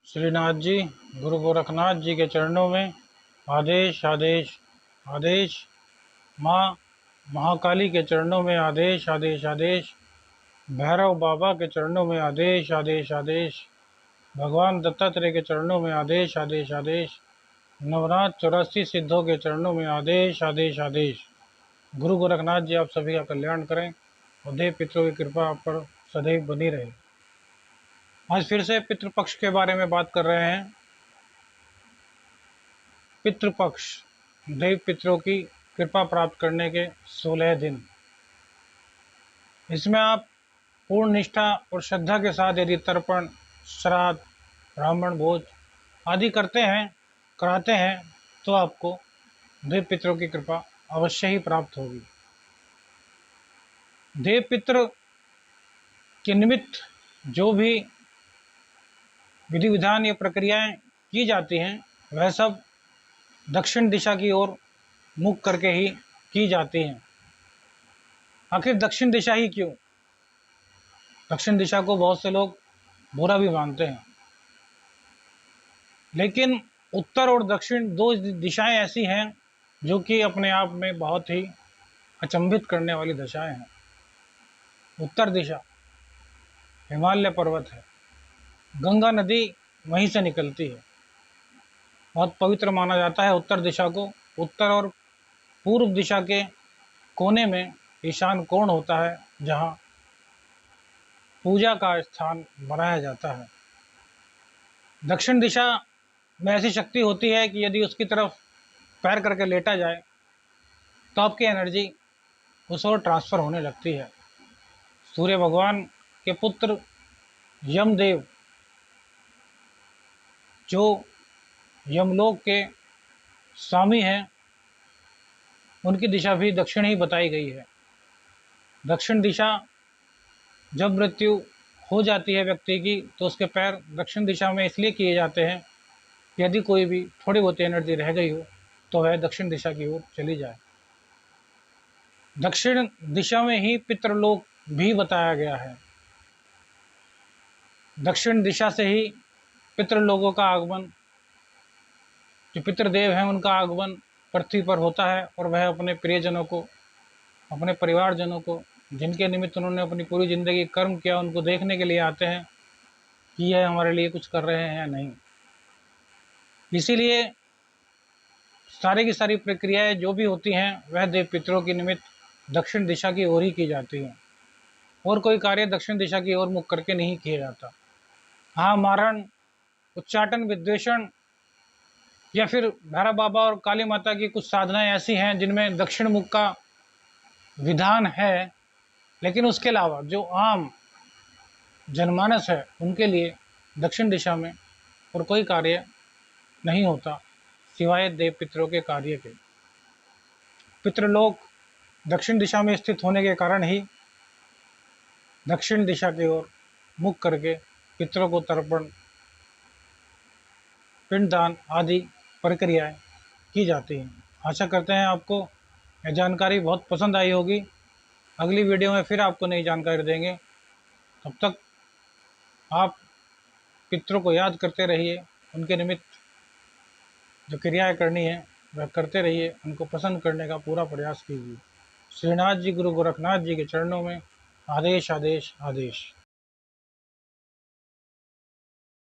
श्रीनाथ जी, गुरु गोरखनाथ जी के चरणों में आदेश आदेश आदेश। माँ महाकाली के चरणों में आदेश आदेश आदेश। भैरव बाबा के चरणों में आदेश आदेश आदेश। भगवान दत्तात्रेय के चरणों में आदेश आदेश आदेश। नवनाथ 84 सिद्धों के चरणों में आदेश आदेश आदेश। गुरु गोरखनाथ जी आप सभी का कल्याण करें और देव पितरों की कृपा आप पर सदैव बनी रहे। आज फिर से पितृपक्ष के बारे में बात कर रहे हैं। पितृपक्ष देव पितरों की कृपा प्राप्त करने के 16 दिन। इसमें आप पूर्ण निष्ठा और श्रद्धा के साथ यदि तर्पण, श्राद्ध, ब्राह्मण भोज आदि करते हैं, कराते हैं, तो आपको देव पितरों की कृपा अवश्य ही प्राप्त होगी। देव पितृ के निमित्त जो भी विधि विधान या प्रक्रियाएं की जाती हैं, वह सब दक्षिण दिशा की ओर मुख करके ही की जाती हैं। आखिर दक्षिण दिशा ही क्यों? दक्षिण दिशा को बहुत से लोग बुरा भी मानते हैं, लेकिन उत्तर और दक्षिण दो दिशाएं ऐसी हैं जो कि अपने आप में बहुत ही अचंभित करने वाली दिशाएं हैं। उत्तर दिशा हिमालय पर्वत है, गंगा नदी वहीं से निकलती है। बहुत पवित्र माना जाता है उत्तर दिशा को। उत्तर और पूर्व दिशा के कोने में ईशान कोण होता है, जहाँ पूजा का स्थान बनाया जाता है। दक्षिण दिशा में ऐसी शक्ति होती है कि यदि उसकी तरफ पैर करके लेटा जाए तो आपकी एनर्जी उस ओर ट्रांसफ़र होने लगती है। सूर्य भगवान के पुत्र यमदेव, जो यमलोक के स्वामी हैं, उनकी दिशा भी दक्षिण ही बताई गई है। दक्षिण दिशा जब मृत्यु हो जाती है व्यक्ति की, तो उसके पैर दक्षिण दिशा में इसलिए किए जाते हैं, यदि कोई भी थोड़ी बहुत एनर्जी रह गई हो तो वह दक्षिण दिशा की ओर चली जाए। दक्षिण दिशा में ही पितृलोक भी बताया गया है। दक्षिण दिशा से ही पितृलोकों का आगमन, जो पितृदेव हैं उनका आगमन पृथ्वी पर होता है, और वह अपने प्रियजनों को, अपने परिवारजनों को, जिनके निमित्त उन्होंने अपनी पूरी ज़िंदगी कर्म किया, उनको देखने के लिए आते हैं कि यह हमारे लिए कुछ कर रहे हैं या नहीं। इसीलिए सारी की सारी प्रक्रियाएं जो भी होती हैं, वह देव पितरों के निमित्त दक्षिण दिशा की ओर ही की जाती हैं, और कोई कार्य दक्षिण दिशा की ओर मुख करके नहीं किया जाता। हाँ, मारण, उच्चाटन, विद्वेषण या फिर भैरव बाबा और काली माता की कुछ साधनाएं ऐसी हैं जिनमें दक्षिण मुख का विधान है, लेकिन उसके अलावा जो आम जनमानस है उनके लिए दक्षिण दिशा में और कोई कार्य नहीं होता सिवाय देव पितरों के कार्य के। पितृलोक दक्षिण दिशा में स्थित होने के कारण ही दक्षिण दिशा की ओर मुख करके पितरों को तर्पण, पिंडदान आदि प्रक्रियाएं की जाती हैं। आशा करते हैं आपको यह जानकारी बहुत पसंद आई होगी। अगली वीडियो में फिर आपको नई जानकारी देंगे। तब तक आप पितरों को याद करते रहिए, उनके निमित्त जो क्रियाएं करनी है वह करते रहिए, उनको प्रसन्न करने का पूरा प्रयास कीजिए। श्रीनाथ जी, गुरु गोरखनाथ जी के चरणों में आदेश आदेश आदेश।